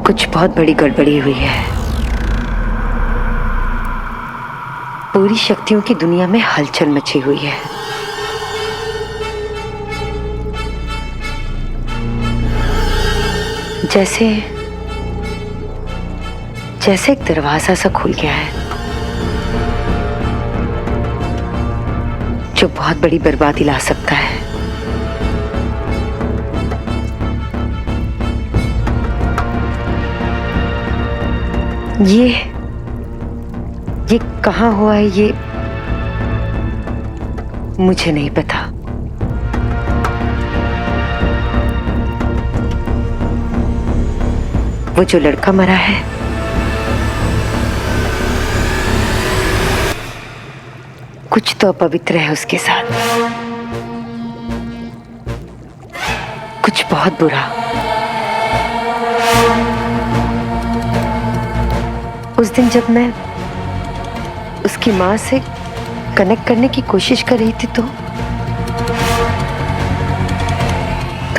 कुछ बहुत बड़ी गड़बड़ी हुई है। पूरी शक्तियों की दुनिया में हलचल मची हुई है। जैसे जैसे एक दरवाजा सा खुल गया है जो बहुत बड़ी बर्बादी ला सकता है। ये कहाँ हुआ है, ये मुझे नहीं पता। वो जो लड़का मरा है, कुछ तो अपवित्र है उसके साथ, कुछ बहुत बुरा। उस दिन जब मैं उसकी मां से कनेक्ट करने की कोशिश कर रही थी तो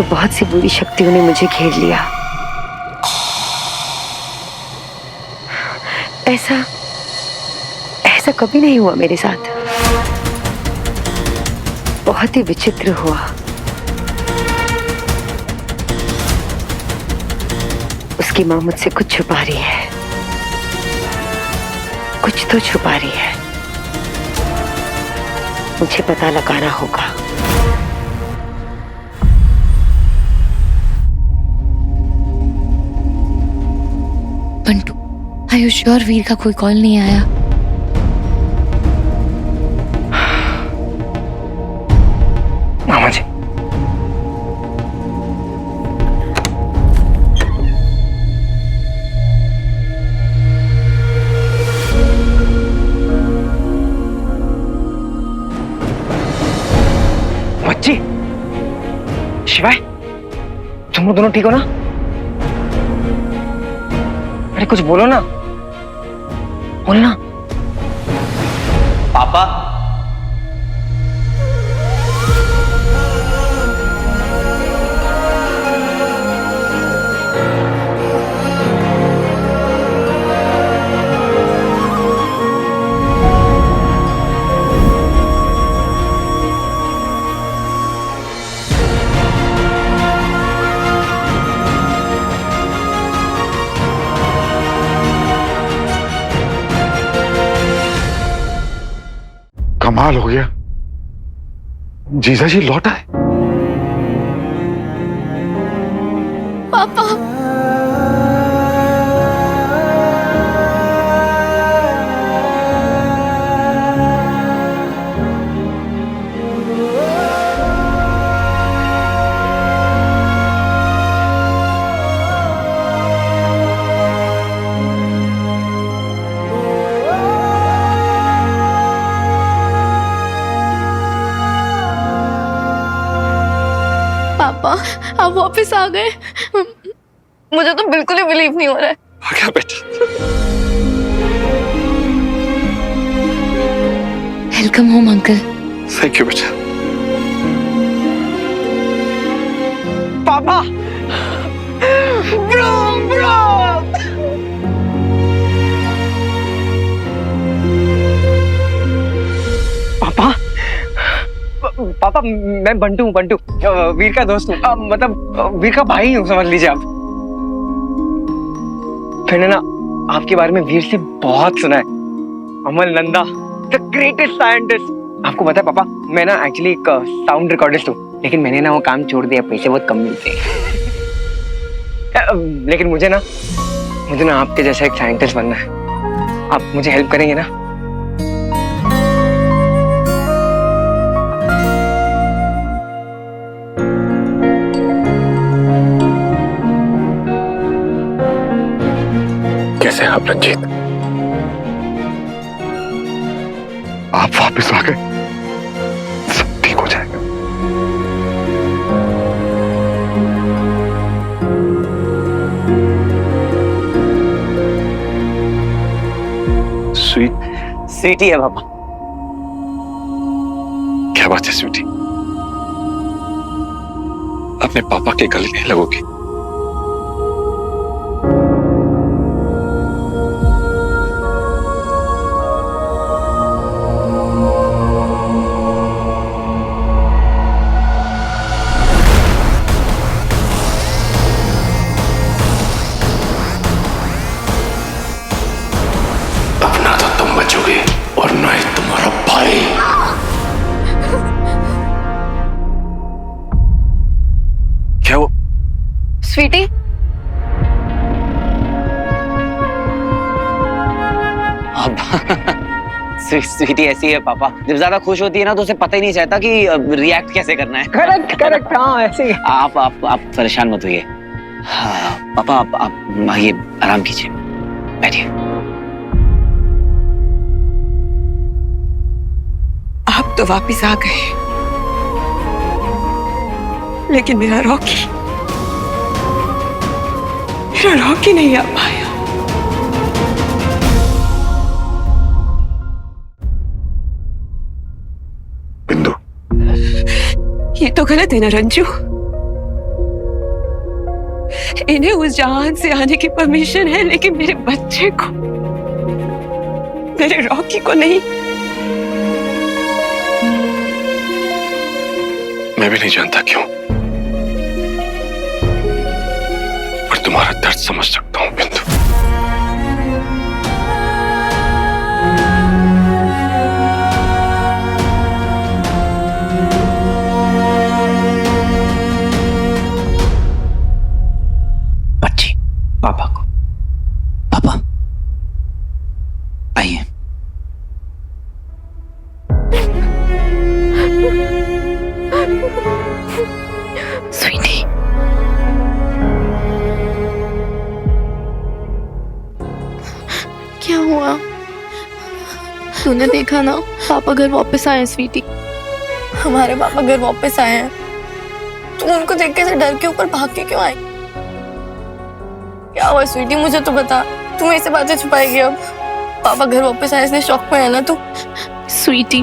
बहुत सी बुरी शक्तियों ने मुझे घेर लिया। ऐसा कभी नहीं हुआ मेरे साथ। बहुत ही विचित्र हुआ। उसकी मां मुझसे कुछ छुपा रही है, कुछ तो छुपा रही है। मुझे पता लगाना होगा। बंटू, आर यू श्योर वीर का कोई कॉल नहीं आया? मामा जी, बच्ची, शिवाय, तुम लोग दोनों ठीक हो ना? अरे कुछ बोलो ना, बोलना। पापा, कमाल हो गया, जीजा जी लौट आए। पापा, पापा आप वापस आ गए। मुझे तो बिल्कुल ही बिलीव नहीं हो रहा है। आ गया बेटा। Welcome home uncle. Thank you बेटा। पापा, ब्रो ब्रो। पापा, पापा मैं बंटू हूँ, बंटू वीर का दोस्त हूँ, मतलब वीर का भाई हूँ, समझ लीजिए आप। मैंने ना आपके बारे में वीर से बहुत सुना है। अमल नंदा, द ग्रेटेस्ट साइंटिस्ट। आपको पता है पापा, मैं ना एक्चुअली एक साउंड रिकॉर्डिस्ट हूँ, लेकिन मैंने ना वो काम छोड़ दिया, पैसे बहुत कम मिलते हैं। लेकिन मुझे ना आपके जैसा एक साइंटिस्ट बनना है। आप मुझे हेल्प करेंगे ना? कैसे हैं आप रंजीत? आप वापस आ गए, सब ठीक हो जाएगा। स्वीटी है पापा। क्या बात है स्वीटी, अपने पापा के गले नहीं लगोगी? स्वीटी, अब स्वीटी ऐसी है पापा, जब ज्यादा खुश होती है ना तो उसे पता ही नहीं चलता कि रिएक्ट कैसे करना है। करेक्ट करेक्ट, हाँ ऐसे ही। आप परेशान मत होइए। हाँ पापा, आप आइए, आराम कीजिए, बैठिए। आप तो वापस आ गए, लेकिन मेरा रॉकी नहीं आ पाया। बिंदु, ये तो गलत है ना रंजू। इन्हें उस जहान से आने की परमिशन है, लेकिन मेरे बच्चे को, मेरे रॉकी को नहीं। मैं भी नहीं जानता क्यों, पर तुम्हारा दर्द समझ सकता हूं बिंदु। बच्ची, पापा को, पापा आइए। स्वीटी, क्या हुआ? तूने देखा ना, पापा घर वापस आए हैं स्वीटी। हमारे पापा घर वापस आए हैं। तू उनको देख के डर के ऊपर भाग के क्यों आई? क्या हुआ स्वीटी, मुझे तो बता। तू मेरे से बातें छुपाएगी अब? पापा घर वापस आए इसलिए शॉक में है ना तू? स्वीटी,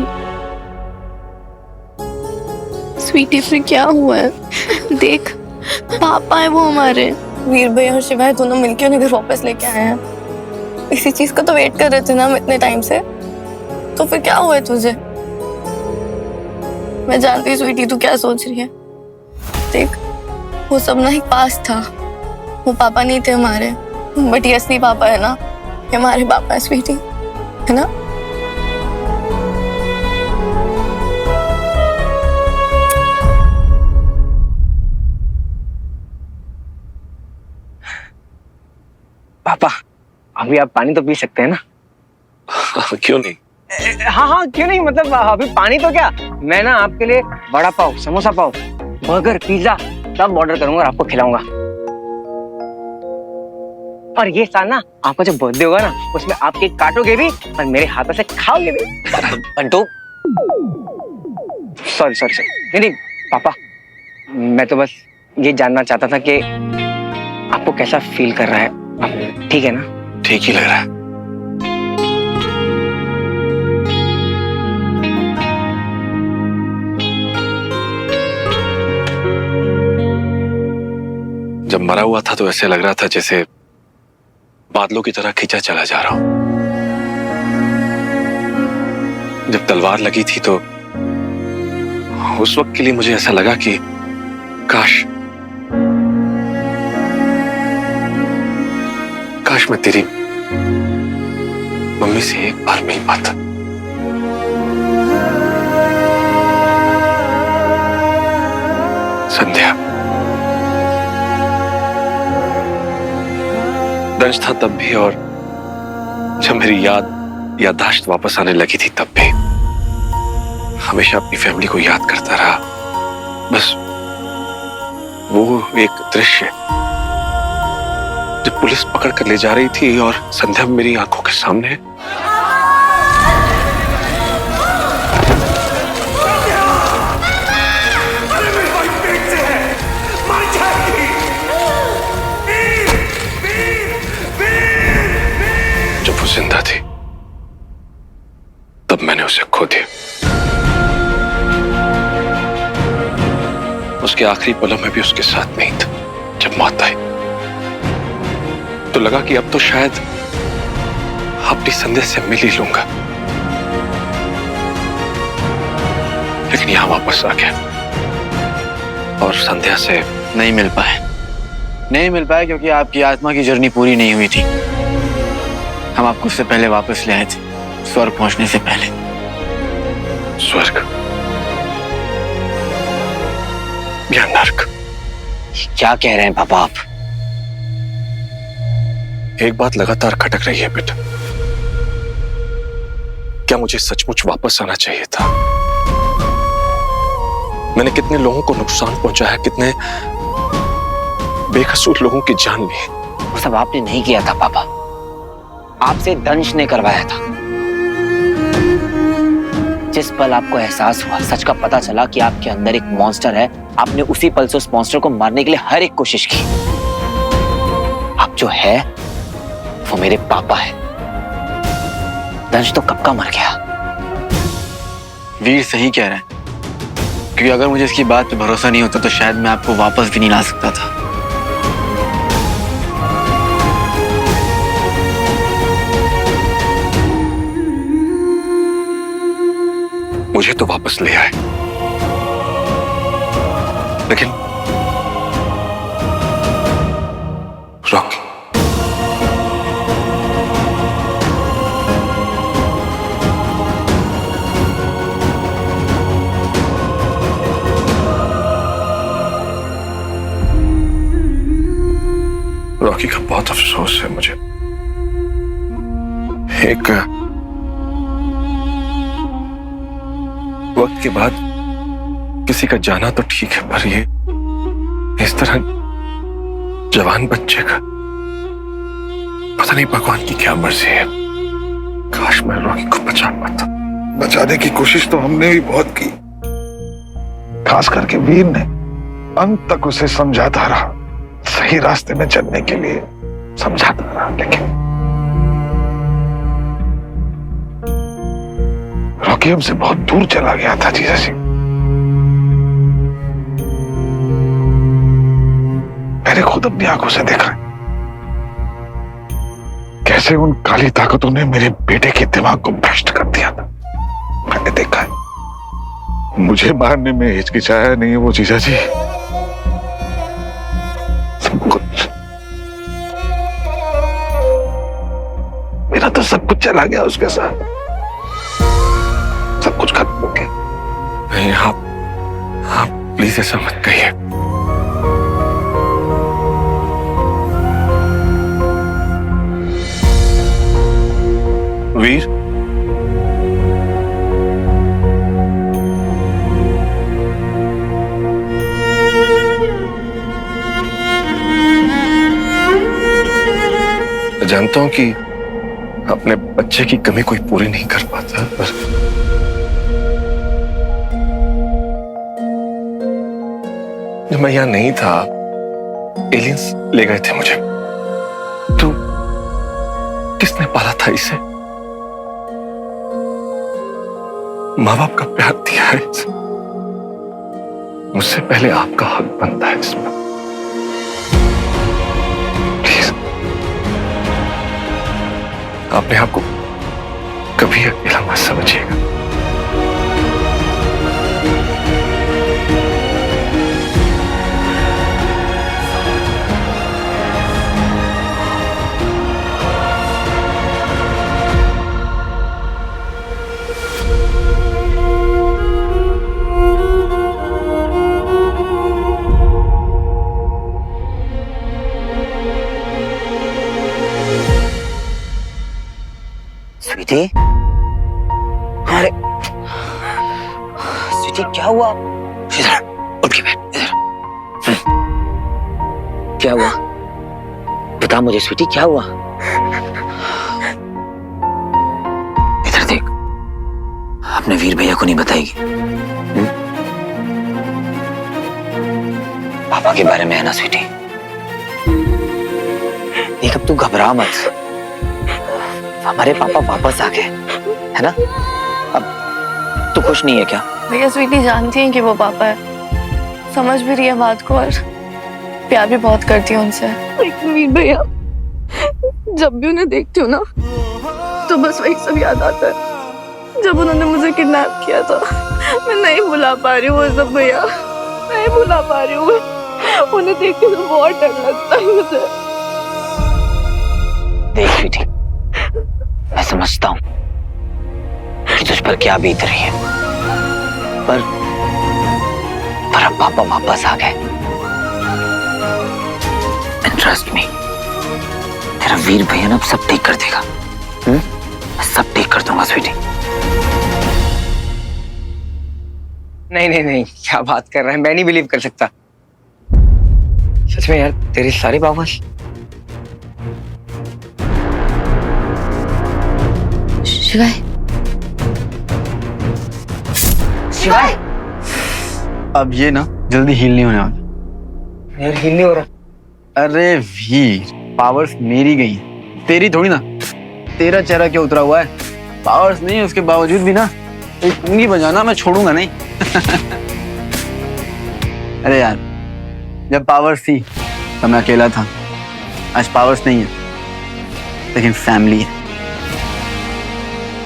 स्वीटी फिर क्या हुआ है? देख, पापा है वो हमारे। वीर भैया और शिवाय दोनों मिलके उन्हें घर वापस लेके आए हैं। इसी चीज का तो वेट कर रहे थे ना हम इतने टाइम से। तो फिर क्या हुआ है तुझे? मैं जानती स्वीटी तू क्या सोच रही है। देख, वो सब ना एक पास था। वो पापा नहीं थे हमारे, बट ये असली पापा है ना, ये हमारे पापा है स्वीटी, है ना? पापा, अभी आप पानी तो पी सकते हैं ना? क्यों नहीं? हाँ हाँ, क्यों नहीं, मतलब अभी पानी तो क्या, मैं ना आपके लिए बड़ा पाव, समोसा पाव, बर्गर, पिज्जा सब ऑर्डर करूंगा और आपको खिलाऊंगा। और ये साल ना आपका जो बर्थडे होगा ना, उसमें आप केक काटोगे भी और मेरे हाथों से खाओगे भी। बंटू, सॉरी सॉरी सॉरी, नहीं नहीं पापा, मैं तो बस ये जानना चाहता था कि आपको कैसा फील कर रहा है। आप ठीक है ना? ठीक ही लग रहा है। जब मरा हुआ था तो ऐसे लग रहा था जैसे बादलों की तरह खींचा चला जा रहा हूं। जब तलवार लगी थी तो उस वक्त के लिए मुझे ऐसा लगा कि काश मैं तेरी मम्मी से एक बार मिल पाता। संध्या, दंश था तब भी, और जब मेरी याददाश्त वापस आने लगी थी तब भी हमेशा अपनी फैमिली को याद करता रहा। बस वो एक दृश्य जब पुलिस पकड़ कर ले जा रही थी और संध्या मेरी आंखों के सामने है। जब वो जिंदा थी तब मैंने उसे खो दिया। उसके आखिरी पलों में भी उसके साथ नहीं था। जब मौत आई तो लगा कि अब तो शायद अपनी संध्या से मिल ही लूंगा, लेकिन यहां वापस आ गया और संध्या से नहीं मिल पाए क्योंकि आपकी आत्मा की जर्नी पूरी नहीं हुई थी। हम आपको उससे पहले वापस ले आए थे, स्वर्ग पहुंचने से पहले। स्वर्ग या नर्क? क्या कह रहे हैं पापा आप? एक बात लगातार खटक रही है बेटा, क्या मुझे सचमुच वापस आना चाहिए था? मैंने कितने लोगों को नुकसान पहुंचाया, कितने बेकसूर लोगों की जान ली। वो सब आपने नहीं किया था पापा, आपसे दंश ने करवाया था। जिस पल आपको एहसास हुआ, सच का पता चला कि आपके अंदर एक मॉन्स्टर है, आपने उसी पल से उस मॉन्स्टर को मारने के लिए हर एक कोशिश की। अब जो है वो मेरे पापा है। दंश तो कब का मर गया। वीर सही कह रहे हैं, क्योंकि अगर मुझे इसकी बात पे भरोसा नहीं होता तो शायद मैं आपको वापस भी नहीं ला सकता था। मुझे तो वापस ले आए, लेकिन रॉकी, रॉकी का बहुत अफसोस है मुझे। एक वक्त के बाद किसी का जाना तो ठीक है, पर ये इस तरह जवान बच्चे का, पता नहीं भगवान की क्या मर्जी है। काश मैं रॉकी को बचा पाता। बचाने की कोशिश तो हमने भी बहुत की, खास करके वीर ने अंत तक उसे समझाता रहा, सही रास्ते में चलने के लिए समझाता रहा, लेकिन रॉकी हमसे बहुत दूर चला गया था जीजा जी। मैंने खुद अपनी आंखों से देखा कैसे उन काली ताकतों ने मेरे बेटे के दिमाग को भ्रष्ट कर दिया था। मैंने देखा है, मुझे मारने में हिचकिचाया नहीं है वो जीजा जी। सब कुछ मेरा तो सब कुछ चला गया उसके साथ, सब कुछ खत्म हो गया। नहीं, आप प्लीज ऐसा मत कहिए। वीर, मैं जानता हूं कि अपने बच्चे की कमी कोई पूरी नहीं कर पाता, पर जब मैं यहां नहीं था, एलियंस ले गए थे मुझे। तो किसने पाला था इसे? माँ बाप का प्यार दिया है इसे। मुझसे पहले आपका हक बनता है इसमें। प्लीज, अपने आप को कभी अकेला मत समझिएगा। स्वीटी, अरे स्वीटी क्या हुआ? इधर उठ के बैठ, इधर। क्या हुआ? बता मुझे स्वीटी, क्या हुआ? इधर देख, अपने वीर भैया को नहीं बताएगी? पापा के बारे में है ना स्वीटी? देख, अब तू घबरा मत, हमारे पापा वापस आ गए, है ना? अब तू खुश नहीं है क्या? भैया स्वीटी जानती है कि वो पापा है, समझ भी रही है बात को और प्यार भी बहुत करती है उनसे। लेकिन वीर भैया, जब भी उन्हें देखती हूँ ना तो बस वही सब याद आता है जब उन्होंने मुझे किडनैप किया था। मैं नहीं भुला पा रही हूँ वो सब भैया, नहीं भुला पा रही हूँ। उन्हें देख के तो बहुत डर लगता है मुझे। देख बेटी, मैं समझता हूँ कि तुझ पर क्या बीत रही है, पर अब पापा वापस आ गए। And trust me, तेरा वीर भैया ना अब सब ठीक कर देगा। मैं सब ठीक कर दूंगा स्वीटी। नहीं नहीं नहीं, क्या बात कर रहा है, मैं नहीं बिलीव कर सकता। सच में यार, तेरे सारे पावर्स। शिवाय, शिवाय, अब ये ना जल्दी हील नहीं होने वाला। यार हिल नहीं हो रहा। अरे वीर, पावर्स मेरी गई है, तेरी थोड़ी ना। तेरा चेहरा क्यों उतरा हुआ है? पावर्स नहीं है उसके बावजूद भी ना एक उंगली बजाना मैं छोड़ूंगा नहीं। अरे यार, जब पावर्स थी तब मैं अकेला था। आज पावर्स नहीं है, लेकिन फैमिली है।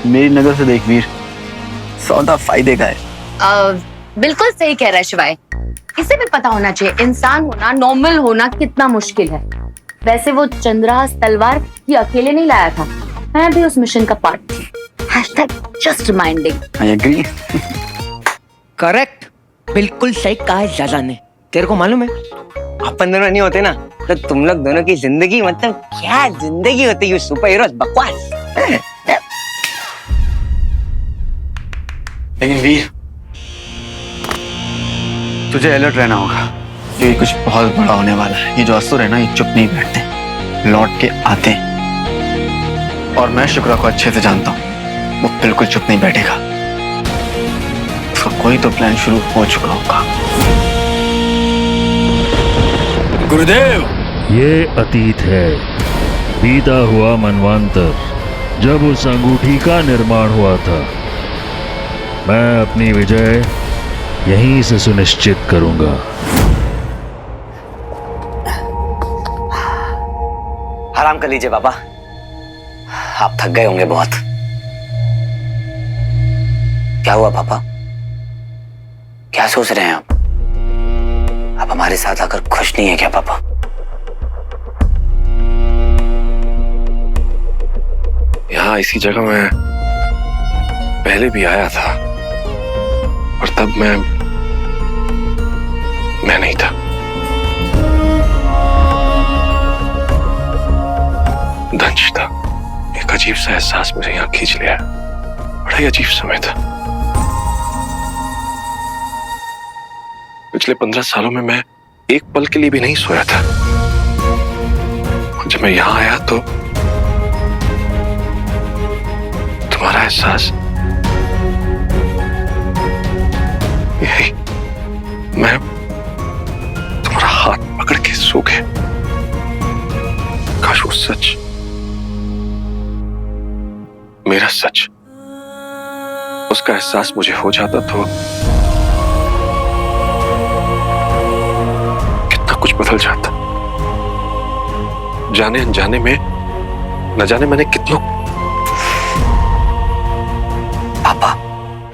मेरी नजर से देख वीर, सौदा फायदे का है। बिल्कुल सही कह रहा है शिवाय। इसे भी पता होना चाहिए इंसान होना, नॉर्मल होना कितना मुश्किल है। वैसे वो चंद्रहास तलवार ये अकेले नहीं लाया था, मैं भी उस मिशन का पार्ट थी। #just reminding। I agree. Correct, बिल्कुल सही कहा है जाजा ने। तेरे को मालूम है, अपन दोनों नहीं होते ना तो तुम लोग दोनों की जिंदगी मतलब क्या जिंदगी होती है। सुपर हीरोज बकवास। लेकिन वीर, तुझे अलर्ट रहना होगा क्योंकि कुछ बहुत बड़ा होने वाला है। ये जो असुर है ना, ये चुप नहीं बैठते, लौट के आते हैं। और मैं शुक्रा को अच्छे से जानता हूँ, वो बिल्कुल चुप नहीं बैठेगा। उसका कोई तो प्लान शुरू हो चुका होगा। गुरुदेव, ये अतीत है, बीता हुआ मनवांतर, जब उस अंगूठी का निर्माण हुआ था। मैं अपनी विजय यहीं से सुनिश्चित करूंगा। आराम कर लीजिए बाबा, आप थक गए होंगे बहुत। क्या हुआ पापा? क्या सोच रहे हैं आप हमारे साथ आकर खुश नहीं है क्या पापा? यहाँ इसी जगह मैं पहले भी आया था और तब मैं नहीं था। दंश था। एक अजीब सा एहसास मुझे यहाँ खींच लिया। बड़ा ही अजीब समय था। पिछले 15 सालों में मैं एक पल के लिए भी नहीं सोया था। जब मैं यहाँ आया तो तुम्हारा एहसास, यही, मैं तुम्हारा हाथ पकड़ के सो गया। काश वो सच, मेरा सच, उसका एहसास मुझे हो जाता तो कितना कुछ बदल जाता। जाने अनजाने में न जाने मैंने कितनों। पापा,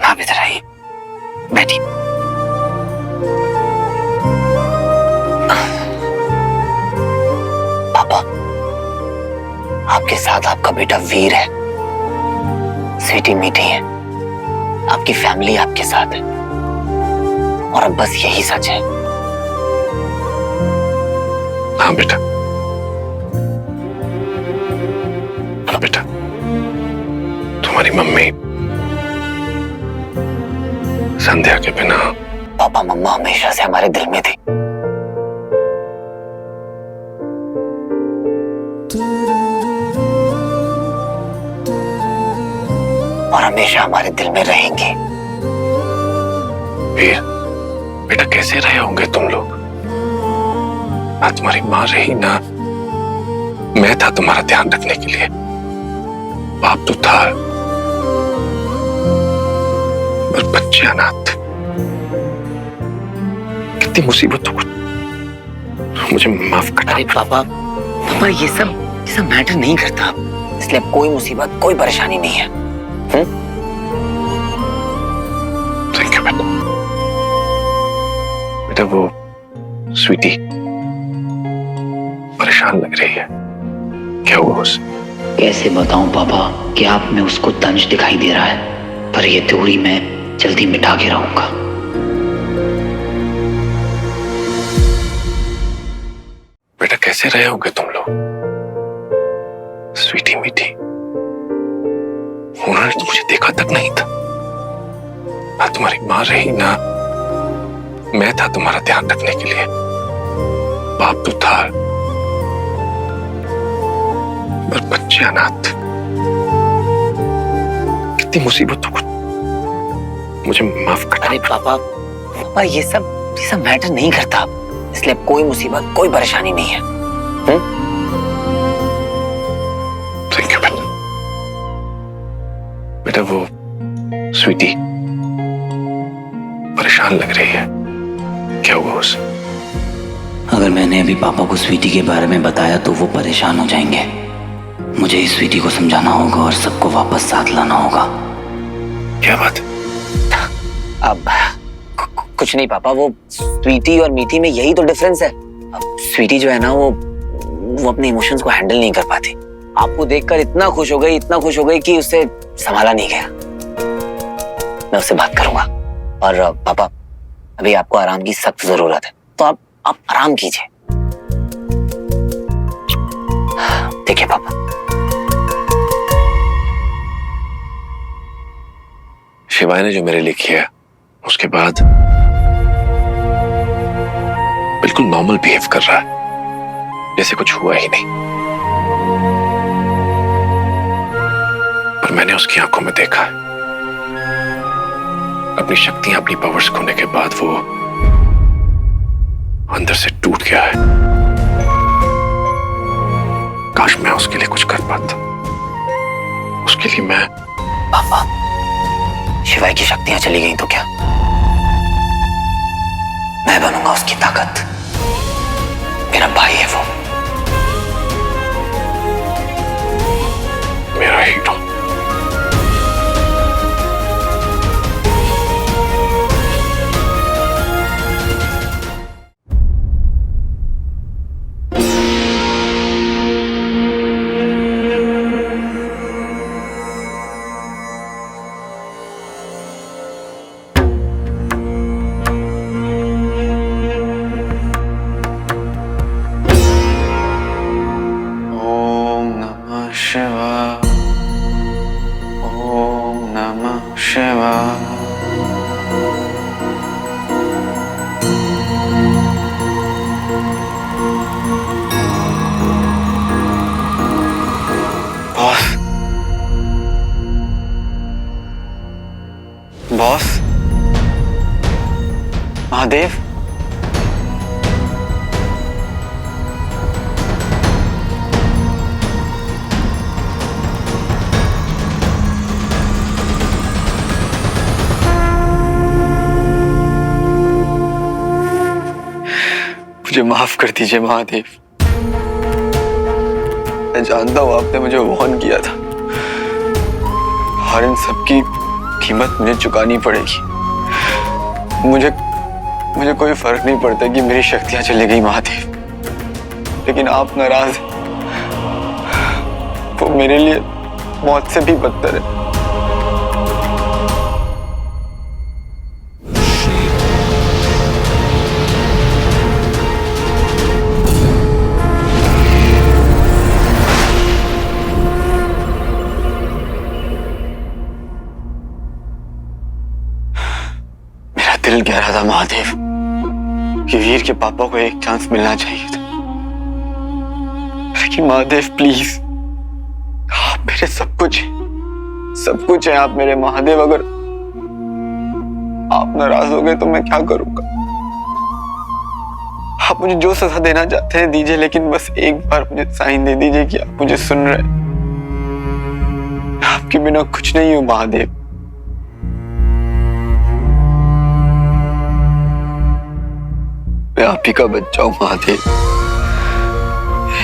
आप इधर आइए, बैठिए। पापा, आपके साथ आपका बेटा वीर है, स्वीटी मीठी है, आपकी फैमिली आपके साथ है, और अब बस यही सच है। हाँ बेटा, हाँ बेटा, तुम्हारी मम्मी संध्या के बिना। पापा, मम्मा हमेशा से हमारे दिल में थी, और हमेशा हमारे दिल में रहेंगे। वीर, बेटा कैसे रहे होंगे तुम लोग? ना तुम्हारी माँ रही, ना मैं था तुम्हारा ध्यान रखने के लिए। बाप तो था, पर बच्चे अनाथ थे। कितनी मुसीबतों को मुझे माफ करना। अरे पापा ये सब मैटर नहीं करता, इसलिए अब कोई मुसीबत, कोई परेशानी नहीं है। थैंक यू बेटा। बेटा वो स्वीटी परेशान लग रही है, क्या हुआ उसे? कैसे बताऊं पापा कि आप में उसको दंश दिखाई दे रहा है, पर ये थ्योरी मैं जल्दी मिटा के रहूंगा। बेटा कैसे कैसे रहे होगे तुम लोग? स्वीटी मीठी, उन्होंने तो मुझे देखा तक नहीं था। ना तुम्हारी माँ रही, ना मैं था तुम्हारा ध्यान रखने के लिए। बाप तो था, पर बच्चे अनाथ। कितनी मुसीबतों को मुझे माफ करना। अरे पापा, ये सब मैटर नहीं करता, इसलिए कोई मुसीबत, कोई परेशानी नहीं है। थैंक यू बेटा। बेटा वो स्वीटी परेशान लग रही है, क्या हुआ उसे? अगर मैंने अभी पापा को स्वीटी के बारे में बताया तो वो परेशान हो जाएंगे। मुझे इस स्वीटी को समझाना होगा और सबको वापस साथ लाना होगा। क्या बात? अब कुछ नहीं पापा, वो स्वीटी और मीठी में यही तो डिफरेंस है। अब स्वीटी जो है ना, वो अपने इमोशंस को हैंडल नहीं कर पाती। आपको देखकर इतना खुश हो गई कि उससे संभाला नहीं गया। मैं उससे बात करूंगा। और पापा, अभी आपको आराम की सख्त जरूरत है, तो आप आराम कीजिए। देखिए पापा, शिवाय ने जो मेरे लिए किया, उसके बाद बिल्कुल नॉर्मल बिहेव कर रहा है, जैसे कुछ हुआ ही नहीं। पर मैंने उसकी आंखों में देखा है, अपनी शक्तियां, अपनी पावर्स खोने के बाद वो अंदर से टूट गया है। काश मैं उसके लिए कुछ कर पाता। उसके लिए मैं... पापा, शिवाय की शक्तियां चली गई तो क्या? मैं बनूंगा उसकी ताकत। मेरा भाई है वो, मेरा हीरो। बॉस, महादेव, मुझे माफ कर दीजिए महादेव। मैं जानता हूं आपने मुझे वार्न किया था, और इन सब की कीमत मुझे चुकानी पड़ेगी। मुझे कोई फर्क नहीं पड़ता कि मेरी शक्तियां चली गई महादेव, लेकिन आप नाराज हैं, वो मेरे लिए मौत से भी बदतर है। दिल कह रहा था महादेव कि वीर के पापा को एक चांस मिलना चाहिए था, लेकिन महादेव प्लीज, आप मेरे सब कुछ है आप मेरे महादेव। अगर आप नाराज हो गए तो मैं क्या करूंगा? आप मुझे जो सजा देना चाहते हैं दीजिए, लेकिन बस एक बार मुझे साइन दे दीजिए कि आप मुझे सुन रहे हैं। आपके बिना कुछ नहीं हूं महादेव। मैं आप ही का बच्चा हूं महादेव,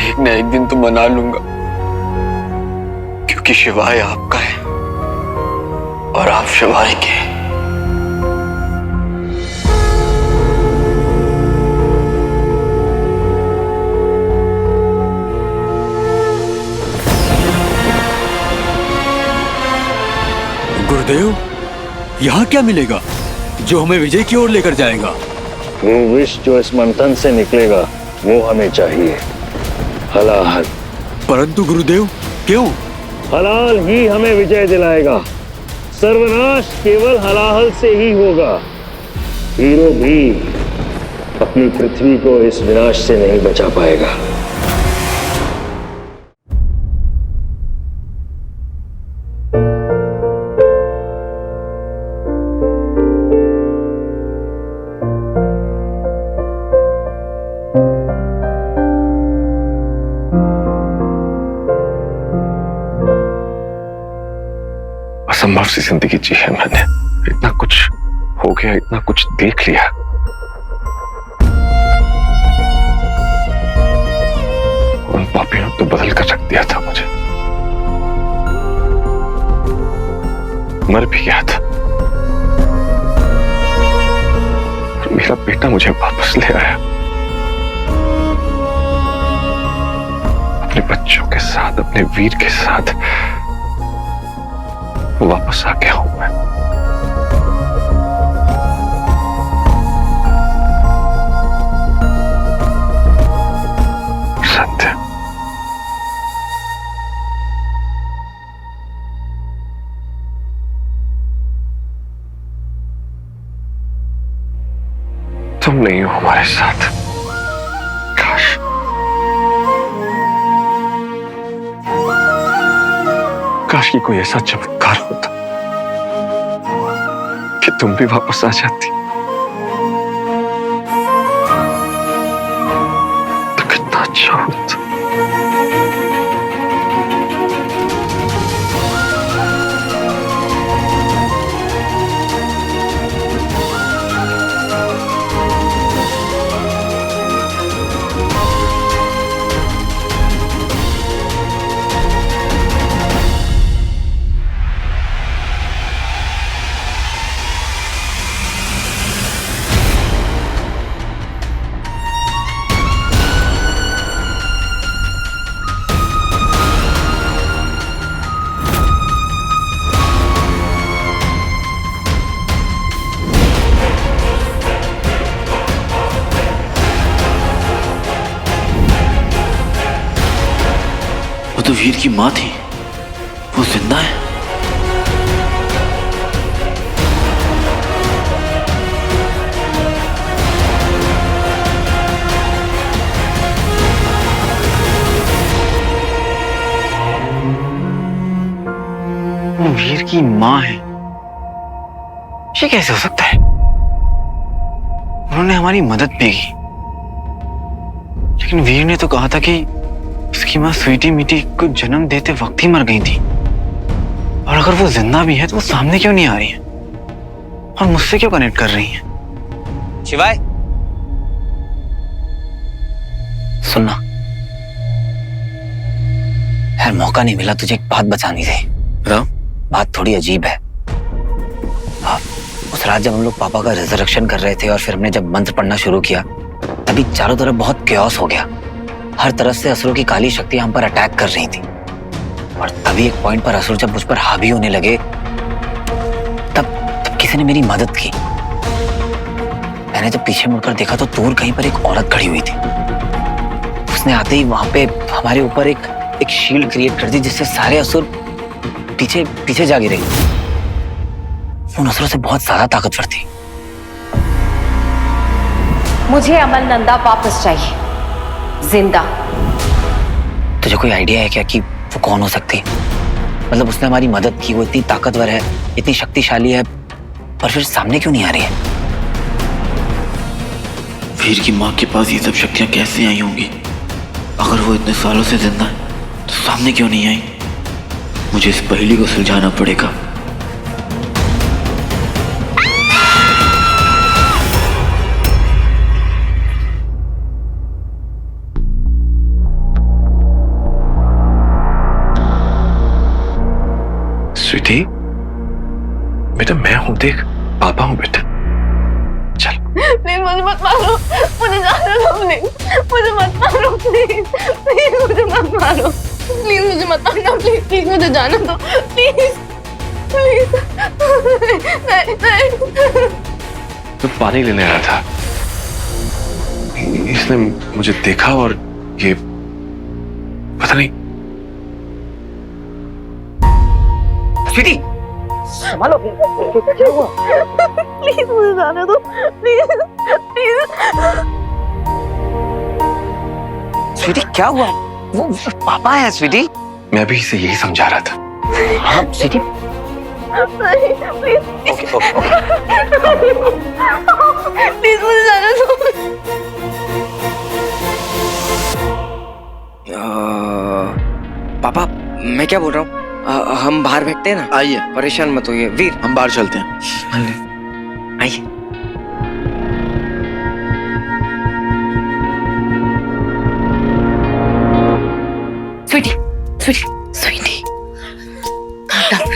एक न एक दिन तो मना लूंगा, क्योंकि शिवाय आपका है और आप शिवाय के हैं। गुरुदेव, यहाँ क्या मिलेगा जो हमें विजय की ओर लेकर जाएगा? वो विष जो इस मंथन से निकलेगा वो हमें चाहिए। हलाल। परंतु गुरुदेव क्यों? हलाल ही हमें विजय दिलाएगा। सर्वनाश केवल हलाल से ही होगा। हीरो भी अपनी पृथ्वी को इस विनाश से नहीं बचा पाएगा। असंभव सी जिंदगी जी है मैंने। इतना कुछ हो गया, इतना कुछ देख लिया। उन पापियों ने तो बदल कर रख दिया था मुझे। मर भी गया था और मेरा बेटा मुझे वापस ले आया, अपने बच्चों के साथ, अपने वीर के साथ वापस आ गया हूं मैं। संध्या, तुम नहीं हो हमारे साथ। काश काश की कोई ऐसा चमत्कार होता कि तुम भी वापस आ जाती, तो कितना अच्छा होता। वो तो वीर की माँ थी, वो जिंदा है। वो वीर की माँ है, ये कैसे हो सकता है? उन्होंने हमारी मदद भी की, लेकिन वीर ने तो कहा था कि उसकी माँ स्वीटी मीटी को जन्म देते वक्त ही मर गई थी। और अगर वो जिंदा भी है तो वो सामने क्यों नहीं आ रही है और मुझसे क्यों कनेक्ट कर रही है? शिवाय, सुनना यार, मौका नहीं मिला तुझे एक बात बतानी थी। बताओ। बात थोड़ी अजीब है। उस रात जब हम लोग पापा का रिजरेक्शन कर रहे थे और फिर हमने जब मंत्र पढ़ना शुरू किया, तभी चारों तरफ बहुत क्योस हो गया। हर तरफ से असुरों की काली शक्तियां हम पर अटैक कर रही थी। और तभी एक पॉइंट पर असुर जब मुझ पर हावी होने लगे, तब किसी ने मेरी मदद की। मैंने जब पीछे मुड़कर देखा तो दूर कहीं पर एक औरत खड़ी हुई थी। उसने आते ही वहां पे हमारे ऊपर एक शील्ड क्रिएट कर दी, जिससे सारे असुर पीछे पीछे जा गिरे। उन असुरों से बहुत ज्यादा ताकतवर थी। मुझे अमल नंदा वापस चाहिए, जिंदा। तुझे कोई आइडिया है क्या कि वो कौन हो सकती है? मतलब उसने हमारी मदद की, वो इतनी ताकतवर है, इतनी शक्तिशाली है, पर फिर सामने क्यों नहीं आ रही है? वीर की माँ के पास ये सब शक्तियां कैसे आई होंगी? अगर वो इतने सालों से जिंदा है तो सामने क्यों नहीं आई? मुझे इस पहेली को सुलझाना पड़ेगा। स्वीटी, बेटा मैं हूं, देख पापा हूं बेटा। चल प्लीज मुझे मत मारो, मुझे जाने दो प्लीज, मुझे मत मारो प्लीज, प्लीज मुझे मत मारो, प्लीज मुझे मत मारना, प्लीज प्लीज मुझे जाने दो प्लीज प्लीज। नहीं। तो पानी लेने आया था, इसने मुझे देखा और ये पता नहीं। स्वीटी संभालो अपने, क्या हुआ? प्लीज मुझे जाने दो, प्लीज प्लीज। स्वीटी क्या हुआ? वो पापा है स्वीटी। मैं भी इसे यही समझा रहा था। हाँ स्वीटी। नहीं please okay okay okay. Please मुझे जाने दो। पापा मैं क्या बोल रहा हूँ, हम बाहर बैठते हैं ना। आइए, परेशान मत होइए वीर। हम बाहर चलते हैं। आइए। Sweety Sweety Sweety,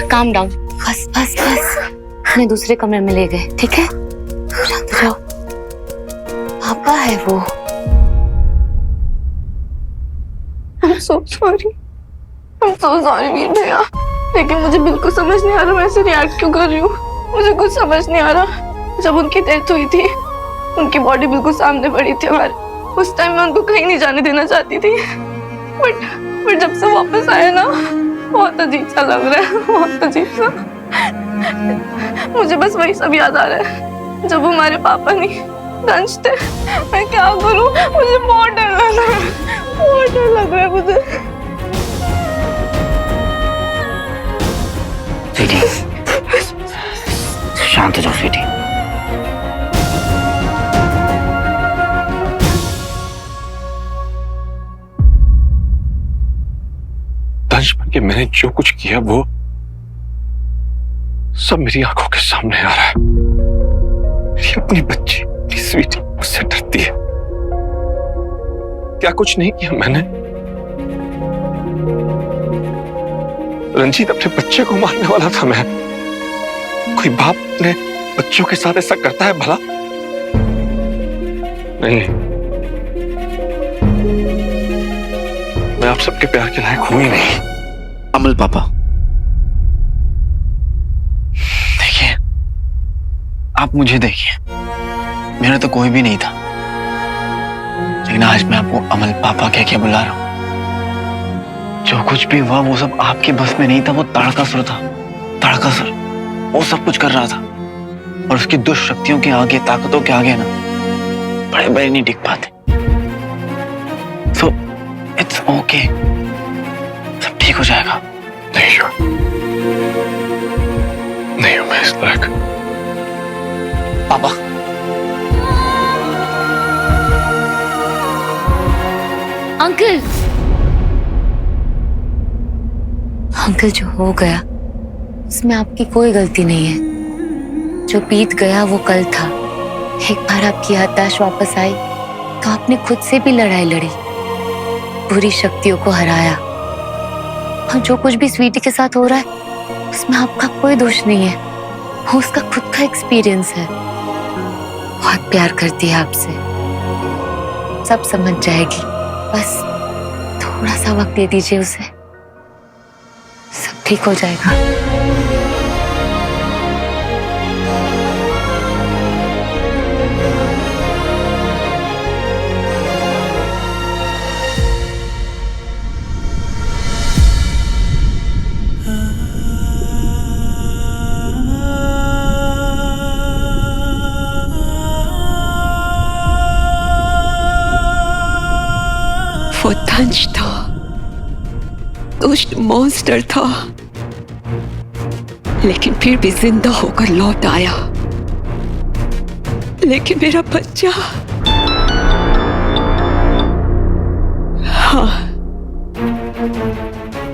calm down. बस बस बस, हमें दूसरे कमरे में ले गए, ठीक है? शांत हो जाओ। पापा है वो। I'm so sorry, I'm so sorry वीर भैया, लेकिन मुझे बिल्कुल समझ नहीं आ रहा मैं ऐसे रिएक्ट क्यों कर रही हूँ। मुझे कुछ समझ नहीं आ रहा। जब उनकी डेथ हुई थी, उनकी बॉडी बिल्कुल सामने पड़ी थी हमारे। उस टाइम मैं उनको कहीं नहीं जाने देना चाहती थी, बट जब से वापस आए ना, बहुत अजीब सा लग रहा है, बहुत अजीब सा। मुझे बस वही सब याद आ रहा है जब हमारे पापा नहीं दंश थे। मैं क्या करूं, मुझे बहुत डर लग रहा है, बहुत डर लग रहा है मुझे। स्वीटी शांत हो जाओ स्वीटी। दंश बन के मैंने जो कुछ किया वो सब मेरी आंखों के सामने आ रहा है। मेरी अपनी बच्ची, अपनी स्वीटी मुझसे डरती है। क्या कुछ नहीं किया मैंने? रंजीत अपने बच्चे को मारने वाला था। मैं, कोई बाप अपने बच्चों के साथ ऐसा करता है भला? नहीं, मैं आप सबके प्यार के लायक हूं ही नहीं। अमल पापा, देखिए, आप मुझे देखिए, मेरा तो कोई भी नहीं था, लेकिन आज मैं आपको अमल पापा कह के बुला रहा हूं। जो कुछ भी हुआ वो सब आपके बस में नहीं था। वो ताड़कासुर था, ताड़कासुर। वो सब कुछ कर रहा था, और उसकी दुष्ट शक्तियों के आगे, ताकतों के आगे ना बड़े बड़े नहीं टिक पाते। सो इट्स ओके, सब ठीक हो जाएगा। नहीं हो, नहीं हूं मैं इस लायक। पापा, अंकल, अंकल जो हो गया उसमें आपकी कोई गलती नहीं है। जो बीत गया वो कल था। एक बार आपकी याददाश्त वापस आई तो आपने खुद से भी लड़ाई लड़ी, बुरी शक्तियों को हराया। और जो कुछ भी स्वीटी के साथ हो रहा है उसमें आपका कोई दोष नहीं है, वो उसका खुद का एक्सपीरियंस है। बहुत प्यार करती है आपसे, सब समझ जाएगी। बस थोड़ा सा वक्त दे दीजिए उसे, सब ठीक हो जाएगा। वो दंश था, दुष्ट मॉन्स्टर था, लेकिन फिर भी जिंदा होकर लौट आया। लेकिन मेरा बच्चा, हाँ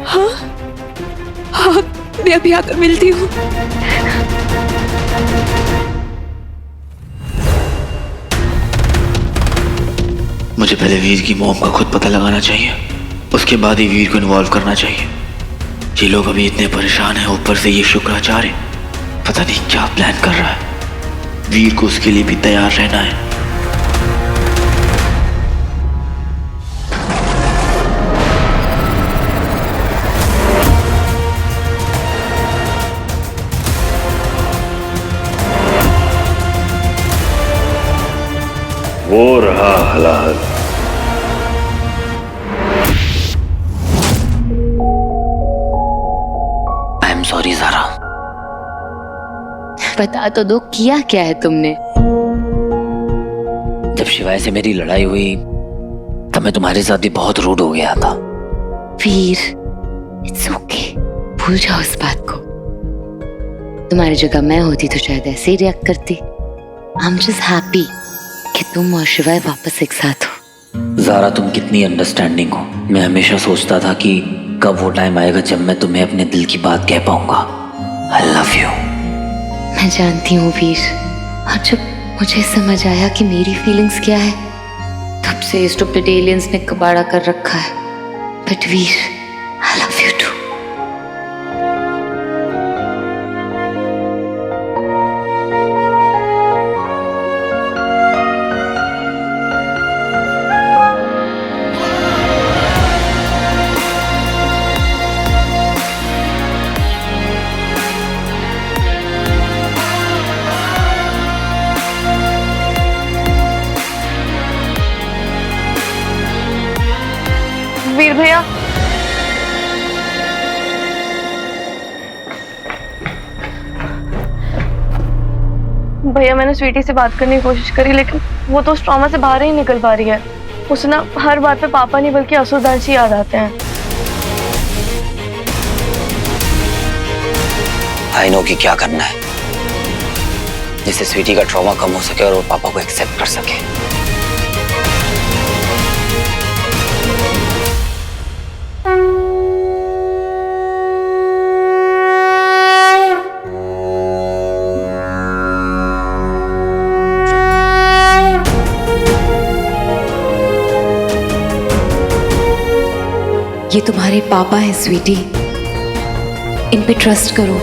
हाँ हाँ, मैं अभी आकर मिलती हूँ। मुझे पहले वीर की मौत का खुद पता लगाना चाहिए, उसके बाद ही वीर को इन्वॉल्व करना चाहिए। ये लोग अभी इतने परेशान हैं, ऊपर से ये शुक्राचार्य पता नहीं क्या प्लान कर रहा है। वीर को उसके लिए भी तैयार रहना है। वो रहा हलाहल। बता तो दो, किया क्या है तुमने? जब शिवाय से मेरी लड़ाई हुई तब मैं तुम्हारे साथ भी बहुत रूड हो गया था। वीर, इट्स ओके, भूल जाओ उस बात को। तुम्हारी जगह मैं होती तो शायद ऐसे ही रिएक्ट करती। आई एम जस्ट हैप्पी कि तुम और शिवाय वापस एक साथ हो। ज़ारा, तुम कितनी अंडरस्टैंडिंग हो। मैं हमेशा सोचता था कि कब वो टाइम आएगा जब मैं तुम्हें अपने दिल की बात कह पाऊंगा। आई लव यू। मैं जानती हूँ वीर, और जब मुझे समझ आया कि मेरी फीलिंग्स क्या है, तब से स्टूपिड एलियंस ने कबाड़ा कर रखा है। But Veer, I love you too. Veer भैया, भैया मैंने स्वीटी से बात करने की कोशिश करी, लेकिन वो तो उस ट्रॉमा से बाहर ही निकल पा रही है। उसे ना हर बात पे पापा नहीं बल्कि असुरदास याद आते हैं। आई नो कि क्या करना है जिससे स्वीटी का ट्रॉमा कम हो सके और वो पापा को एक्सेप्ट कर सके। ये तुम्हारे पापा हैं स्वीटी, इन पे ट्रस्ट करो।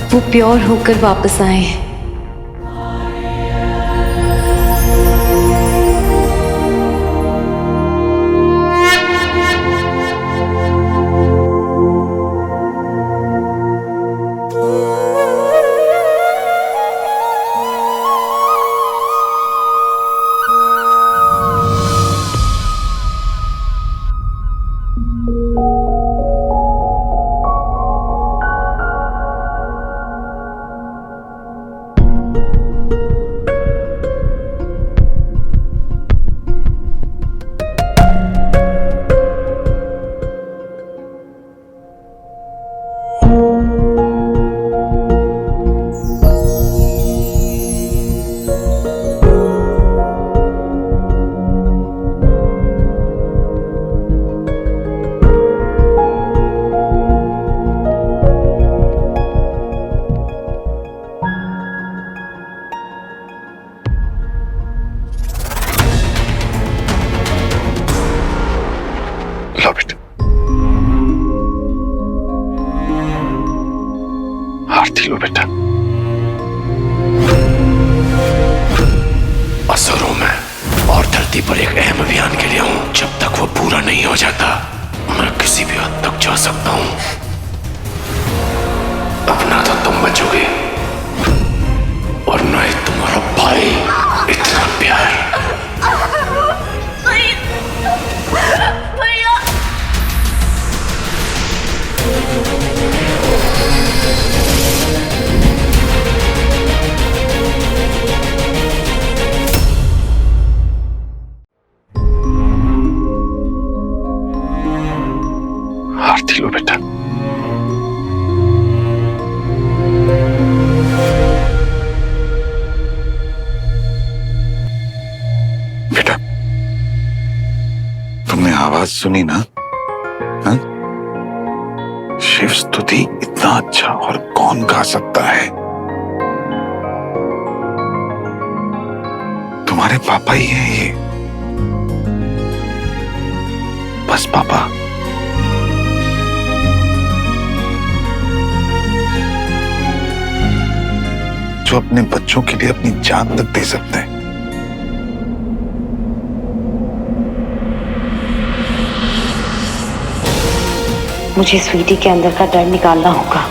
वो प्योर होकर वापस आए हैं। लो बेटा, आरती लो बेटा। असुरों में और धरती पर एक अहम अभियान के लिए हूं। जब तक वो पूरा नहीं हो जाता मैं किसी भी हद तक जा सकता हूं। अपना तो तुम बचोगे और न ही तुम्हारा भाई। इतना प्यार। आरती लो बेटा। बेटा, तुमने आवाज सुनी ना? हाँ? शिव स्तुति इतना अच्छा और कौन गा सकता है? तुम्हारे पापा ही हैं ये। बस पापा। जो अपने बच्चों के लिए अपनी जान तक दे सकते हैं। मुझे स्वीटी के अंदर का डर निकालना होगा।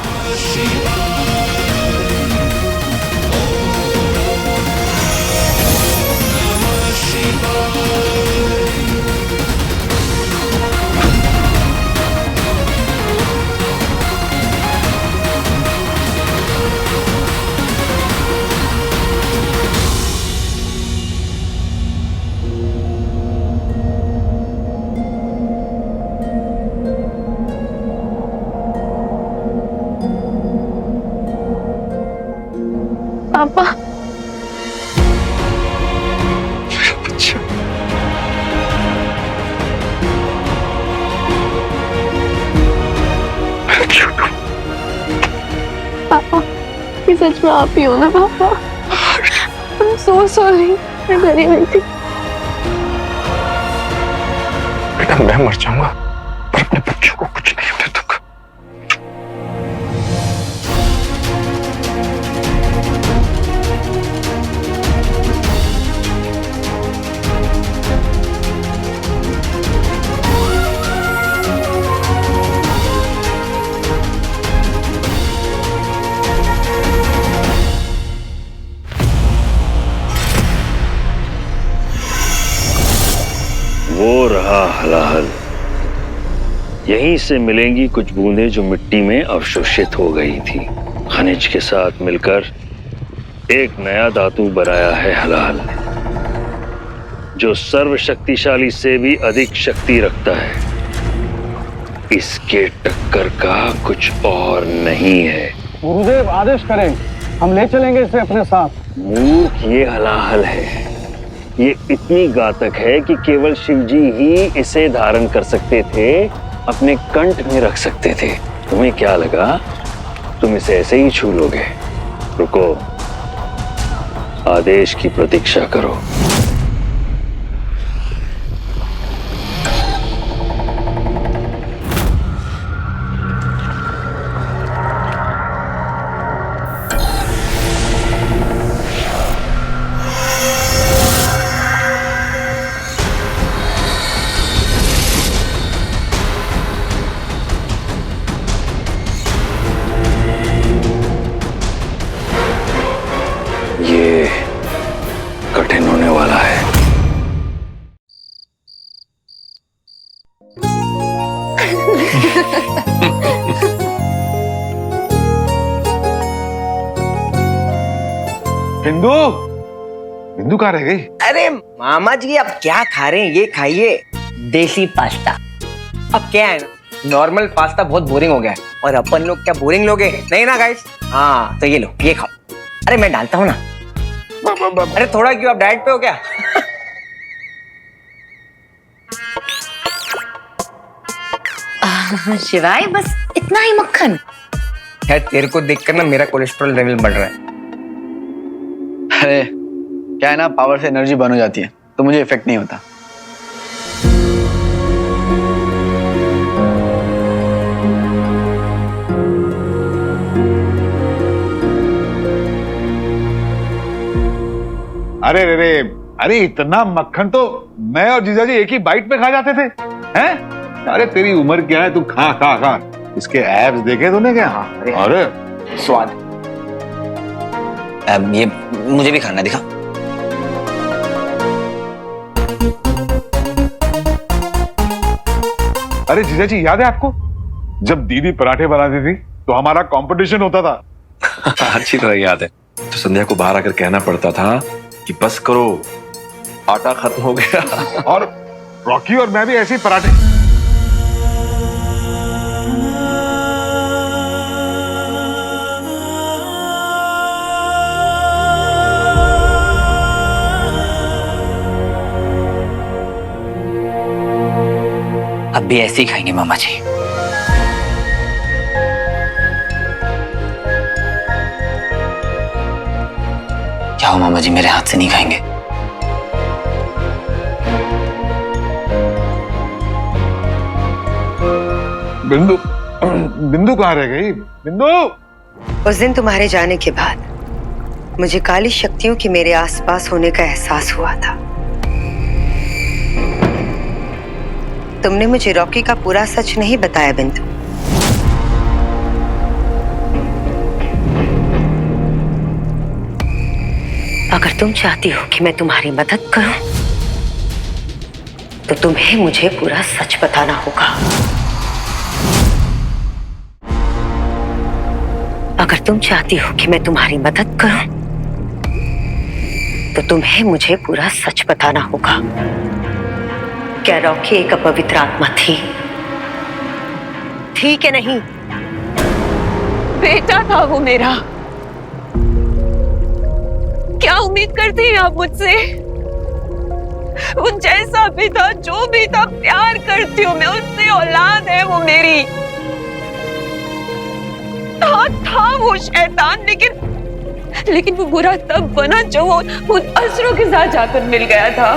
पापा बच्चा पापा ये सच में आप ही हो ना पापा? I'm so sorry, मैं डरी हुई थी। बेटा मैं मर जाऊंगा पर अपने बच्चों को कुछ नहीं होने दूंगा। वो रहा हलाहल। यहीं से मिलेंगी कुछ बूंदें जो मिट्टी में अवशोषित हो गई थी। खनिज के साथ मिलकर एक नया धातु बनाया है हलाहल, जो सर्वशक्तिशाली से भी अधिक शक्ति रखता है। इसके टक्कर का कुछ और नहीं है। गुरुदेव आदेश करें, हम ले चलेंगे इसे अपने साथ। मूर्ख, ये हलाहल है। ये इतनी घातक है कि केवल शिवजी ही इसे धारण कर सकते थे, अपने कंठ में रख सकते थे। तुम्हें क्या लगा तुम इसे ऐसे ही छू लोगे? रुको, आदेश की प्रतीक्षा करो। ये कठिन होने वाला है। बिंदु बिंदु कहाँ रह गई? अरे मामा जी आप क्या खा रहे हैं? ये खाइए, देसी पास्ता। अब क्या है ना, नॉर्मल पास्ता बहुत बोरिंग हो गया है और अपन लोग क्या बोरिंग लोग हैं? नहीं ना गाइस? हाँ तो ये लो, ये खाओ। अरे मैं डालता हूँ ना। अरे थोड़ा क्यों, आप डाइट पे हो क्या? शिवाय बस इतना ही मक्खन? यार तेरे को देखकर ना मेरा कोलेस्ट्रॉल लेवल बढ़ रहा है। अरे क्या है ना, पावर से एनर्जी बन हो जाती है तो मुझे इफेक्ट नहीं होता। अरे रे रे, अरे इतना मक्खन तो मैं और जीजाजी एक ही बाइट में खा जाते थे हैं? अरे तेरी उम्र क्या है, तू खा खा खा। इसके एब्स देखे तूने क्या? अरे स्वाद। ये मुझे भी खाना दिखा। अरे जीजाजी याद है आपको, जब दीदी पराठे बनाती थी तो हमारा कंपटीशन होता था। अच्छी तरह याद है। तो संध्या को बाहर आकर कहना पड़ता था कि बस करो, आटा खत्म हो गया। और रॉकी और मैं भी ऐसे ही पराठे। अब भी ऐसे ही खाएंगे मामा जी। जाओ मामा जी, मेरे हाथ से नहीं खाएंगे। बिंदु बिंदु कहाँ रह गई? बिंदु! उस दिन तुम्हारे जाने के बाद मुझे काली शक्तियों की मेरे आसपास होने का एहसास हुआ था। तुमने मुझे रॉकी का पूरा सच नहीं बताया बिंदु। अगर तुम चाहती हो कि मैं तुम्हारी मदद करूं, तो तुम्हें मुझे पूरा सच बताना होगा। अगर तुम चाहती हो कि मैं तुम्हारी मदद करूं, तो तुम्हें मुझे पूरा सच बताना होगा। क्या रॉकी एक अपवित्र आत्मा थी? ठीक है नहीं? बेटा था वो मेरा, क्या उम्मीद करती हैं आप मुझसे? वो जैसा भी था, जो भी था, प्यार करती हूँ मैं उससे, औलाद है वो मेरी। था वो शैतान, लेकिन वो बुरा तब बना जब वो उन असुरों के साथ जाकर मिल गया था।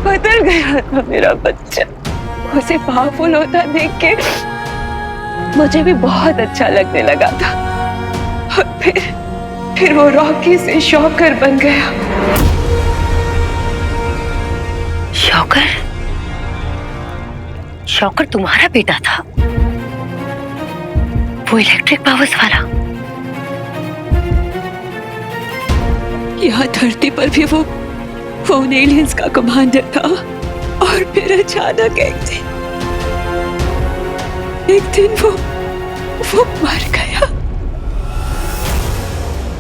बदल गया था मेरा बच्चा। उसे पावरफुल होता देख के मुझे भी बहुत अच्छा लगने लगा था। और फिर वो रॉकी से शॉकर बन गया। शॉकर? शॉकर तुम्हारा बेटा था? वो इलेक्ट्रिक पावर्स वाला? यहाँ धरती पर भी वो उन एलियंस का कमांडर था। और फिर अचानक एक दिन वो मर गया।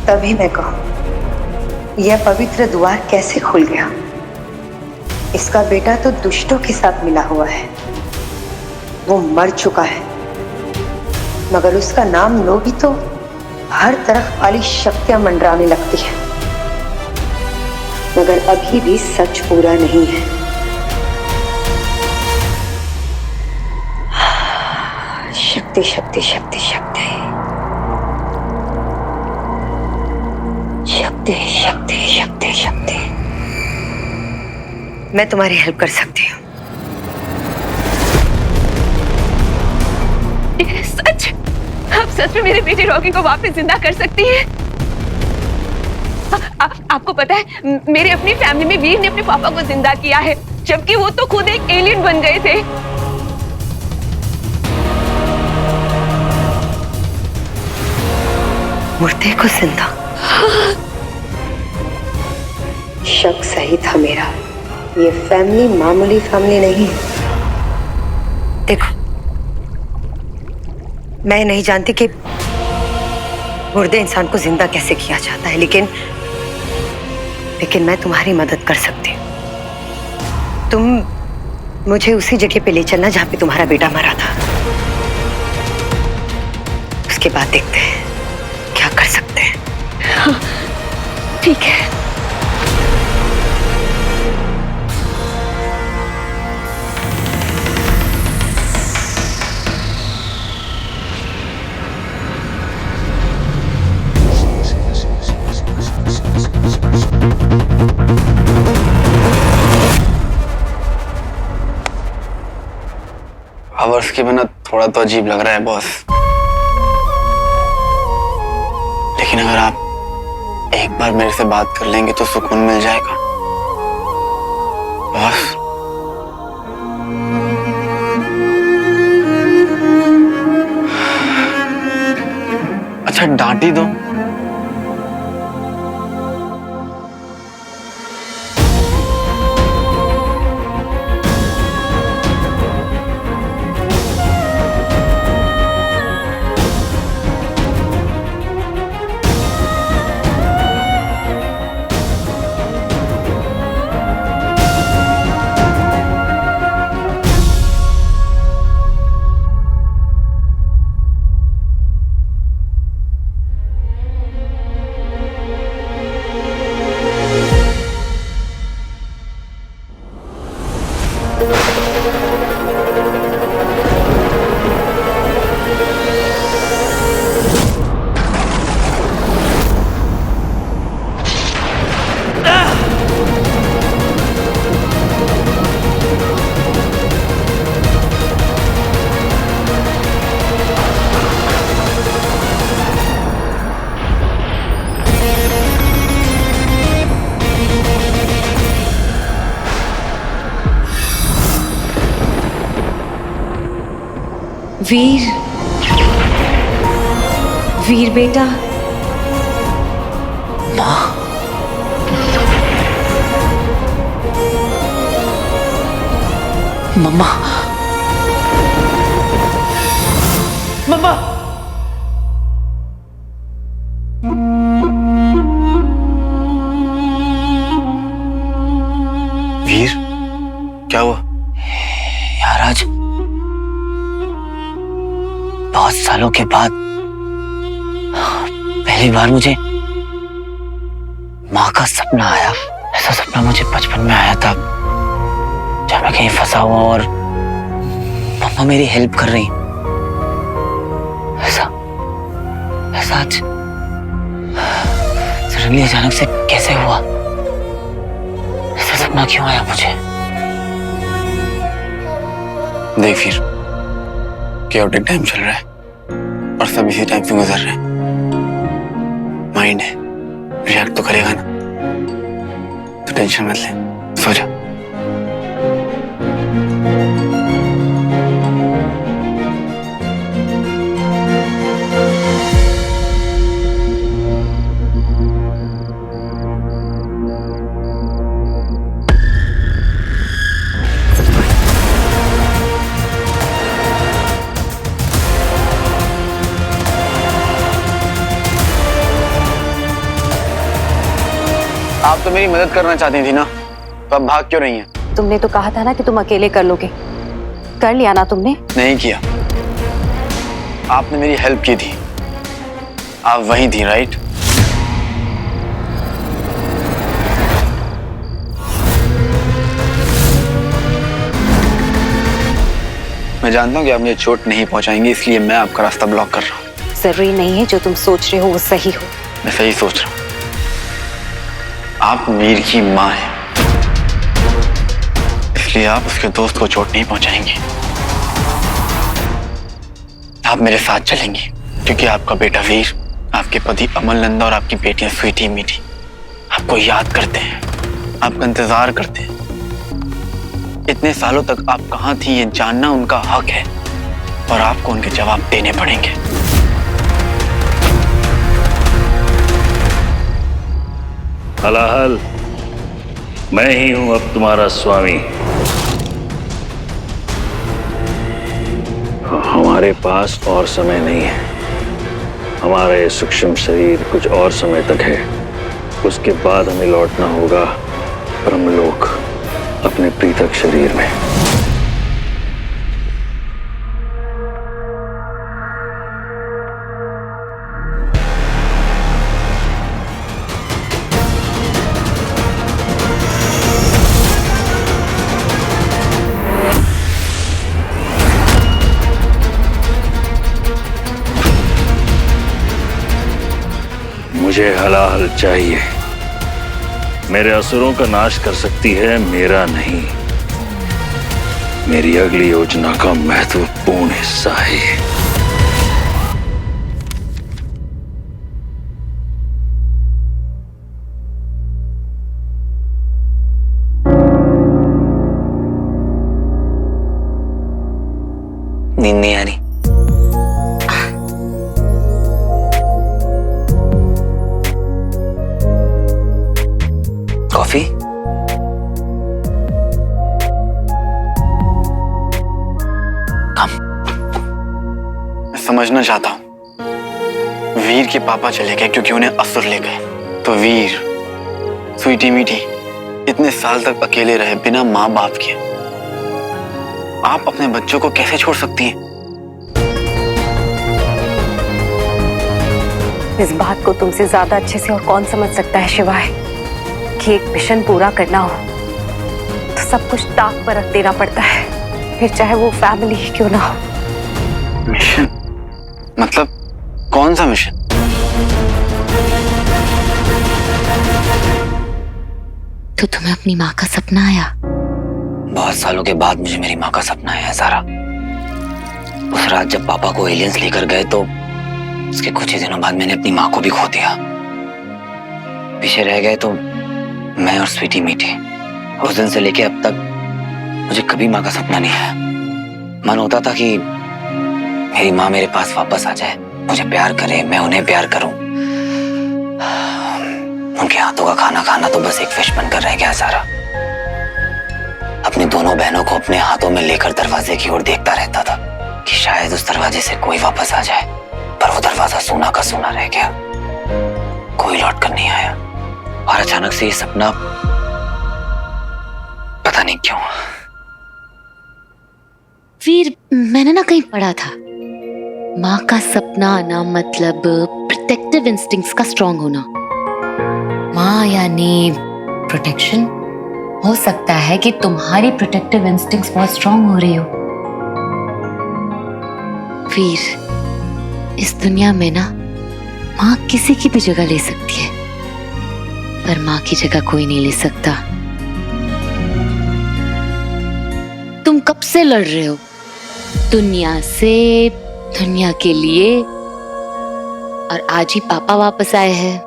तभी मैं कहूं, यह पवित्र द्वार कैसे खुल गया? इसका बेटा तो दुष्टों के साथ मिला हुआ है। वो मर चुका है, मगर उसका नाम लो भी तो हर तरफ वाली शक्तियां मंडराने लगती है। मगर अभी भी सच पूरा नहीं है। शक्ति शक्ति शक्ति शक्ति शक्ति शक्ति शक्ति शक्ति। मैं तुम्हारी हेल्प कर सकती हूँ। सच? आप सच में मेरे बेटे रॉकी को वापस जिंदा कर सकती हैं? आपको पता है, मेरे अपनी फैमिली में वीर ने अपने पापा को जिंदा किया है, जबकि वो तो खुद एक एलियन बन गए थे। मुर्दे को जिंदा? शक सही था मेरा। ये फैमिली मामूली फैमिली नहीं है। देखो, मैं नहीं जानती कि मुर्दे इंसान को जिंदा कैसे किया जाता है, लेकिन मैं तुम्हारी मदद कर सकती हूँ। तुम मुझे उसी जगह पे ले चलना जहां पे तुम्हारा बेटा मरा था। उसके बाद देखते हैं क्या कर सकते हैं। हाँ, ठीक है। आवर्स के बिना थोड़ा तो अजीब लग रहा है बॉस, लेकिन अगर आप एक बार मेरे से बात कर लेंगे तो सुकून मिल जाएगा बॉस। अच्छा डांटी दो। वीर बेटा। माँ, मम्मा, मम्मा। वीर, क्या हुआ? यार आज बहुत सालों के बाद पहली बार मुझे माँ का सपना आया। ऐसा सपना मुझे बचपन में आया था जब मैं कहीं फंसा हुआ और मम्मा मेरी हेल्प कर रही। ऐसा आज सडनली अचानक से कैसे हुआ? ऐसा सपना क्यों आया मुझे? देख फिर chaotic टाइम चल रहा है और सब इसी टाइम से गुजर रहे हैं। माइंड है, रिएक्ट तो करेगा ना, तो टेंशन मत ले, सो जा। आप तो मेरी मदद करना चाहती थी ना, तो अब भाग क्यों रही हैं? तुमने तो कहा था ना कि तुम अकेले कर लोगे, कर लिया ना तुमने? नहीं किया, आपने मेरी हेल्प की थी, आप वहीं थी, राइट? मैं जानता हूँ कि आप मुझे चोट नहीं पहुंचाएंगे, इसलिए मैं आपका रास्ता ब्लॉक कर रहा हूँ। जरूरी नहीं है जो तुम सोच रहे हो वो सही हो। मैं सही सोच रहा हूँ। आप वीर की माँ हैं, इसलिए आप उसके दोस्त को चोट नहीं पहुंचाएंगे। आप मेरे साथ चलेंगी क्योंकि आपका बेटा वीर, आपके पति अमल नंदा और आपकी बेटियां स्वीटी मीठी आपको याद करते हैं, आपका इंतजार करते हैं। इतने सालों तक आप कहाँ थी ये जानना उनका हक है और आपको उनके जवाब देने पड़ेंगे। हलाहल, मैं ही हूं अब तुम्हारा स्वामी। हमारे पास और समय नहीं है, हमारा ये सूक्ष्म शरीर कुछ और समय तक है, उसके बाद हमें लौटना होगा ब्रह्मलोक, अपने पृथक शरीर में। मुझे हलाहल चाहिए, मेरे असुरों का नाश कर सकती है, मेरा नहीं। मेरी अगली योजना का महत्वपूर्ण हिस्सा है। नींद नहीं आ रही? कॉफी? मैं समझना चाहता हूं, वीर के पापा चले गए क्योंकि उन्हें असुर ले गए, तो वीर, स्वीटी मीठी इतने साल तक अकेले रहे बिना माँ बाप के। आप अपने बच्चों को कैसे छोड़ सकती हैं? इस बात को तुमसे ज्यादा अच्छे से और कौन समझ सकता है शिवाय, कि एक मिशन पूरा करना हो तो सब कुछ ताक पर रख देना पड़ता है, फिर चाहे वो फैमिली ही क्यों ना हो। मिशन? मतलब कौन सा मिशन? तो तुम्हें अपनी माँ का सपना आया? बहुत सालों के बाद मुझे मेरी माँ का सपना आया सारा। उस रात जब पापा को एलियंस लेकर गए तो उसके कुछ ही दिनों बाद मैंने अपनी माँ को भी खो दिया। पीछे रह गए तो मैं और स्वीटी मीठी। उस दिन से लेके अब तक मुझे कभी माँ का सपना नहीं आया। मन होता था कि मेरी माँ मेरे पास वापस आ जाए, मुझे प्यार करे, मैं उन्हें प्यार करूं। उनके हाथों का खाना खाना तो बस एक विश बनकर रह गया सारा। अपनी दोनों बहनों को अपने हाथों में लेकर दरवाजे की ओर देखता रहता था कि शायद उस दरवाजे से कोई वापस आ जाए, पर वो दरवाजा सूना का सूना रह गया, कोई लौट कर नहीं आया। और अचानक से ये सपना, पता नहीं क्यों। वीर, मैंने ना कहीं पढ़ा था, माँ का सपना आना मतलब प्रोटेक्टिव इंस्टिंक्ट्स का स्ट्रांग होना। माँ माँ यानी प्रोटेक्शन। हो सकता है कि तुम्हारी प्रोटेक्टिव इंस्टिंक्ट्स बहुत स्ट्रांग हो रही हो। वीर, इस दुनिया में ना माँ किसी की भी जगह ले सकती है, पर माँ की जगह कोई नहीं ले सकता। तुम कब से लड़ रहे हो दुनिया से, दुनिया के लिए, और आज ही पापा वापस आए हैं।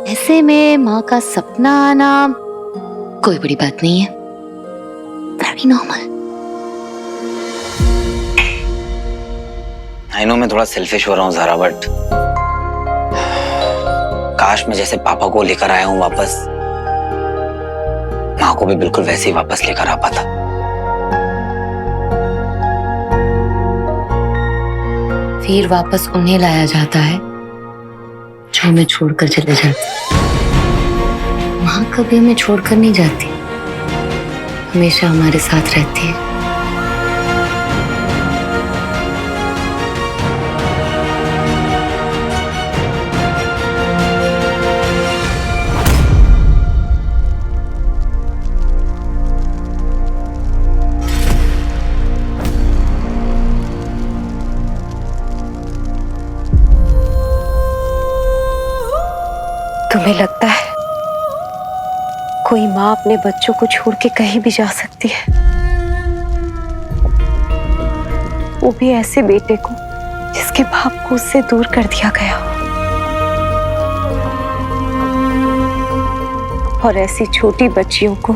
ऐसे में माँ का सपना आना कोई बड़ी बात नहीं है, वेरी नॉर्मल। आई नो मैं थोड़ा सेल्फिश हो रहा हूँ ज़ारा, बट काश मैं जैसे पापा को लेकर आया हूँ वापस, माँ को भी बिल्कुल वैसे ही वापस लेकर आ पाता। फिर वापस उन्हें लाया जाता है जो हमें छोड़कर चले जाते। माँ कभी हमें छोड़कर नहीं जाती, हमेशा हमारे साथ रहती है। तुम्हें लगता है कोई माँ अपने बच्चों को छोड़ के कहीं भी जा सकती है, वो भी ऐसे बेटे को जिसके बाप को उससे दूर कर दिया गया, और ऐसी छोटी बच्चियों को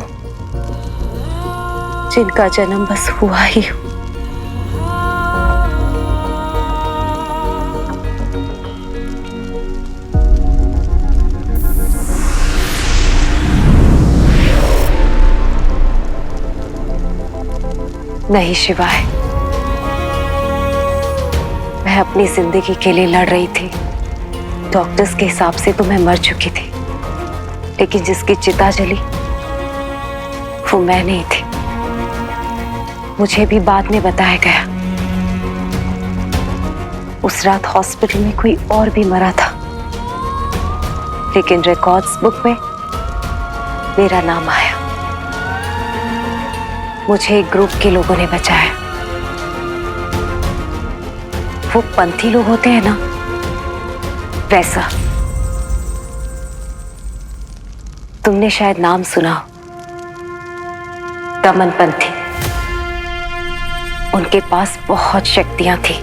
जिनका जन्म बस हुआ ही हो। नहीं शिवाय, मैं अपनी जिंदगी के लिए लड़ रही थी। डॉक्टर्स के हिसाब से तो मैं मर चुकी थी, लेकिन जिसकी चिता जली वो मैं नहीं थी। मुझे भी बाद में बताया गया उस रात हॉस्पिटल में कोई और भी मरा था, लेकिन रिकॉर्ड्स बुक में मेरा नाम आया। मुझे एक ग्रुप के लोगों ने बचाया। वो पंथी लोग होते हैं ना, वैसा। तुमने शायद नाम सुना हो, दमन पंथी। उनके पास बहुत शक्तियां थी।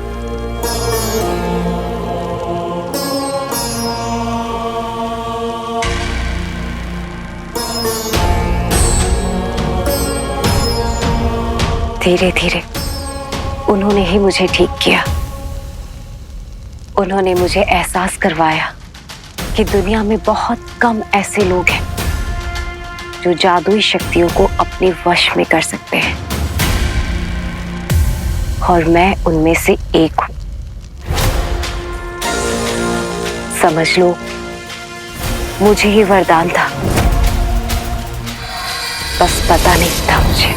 धीरे धीरे उन्होंने ही मुझे ठीक किया। उन्होंने मुझे एहसास करवाया कि दुनिया में बहुत कम ऐसे लोग हैं जो जादुई शक्तियों को अपने वश में कर सकते हैं, और मैं उनमें से एक हूं। समझ लो मुझे ही वरदान था, बस पता नहीं था मुझे।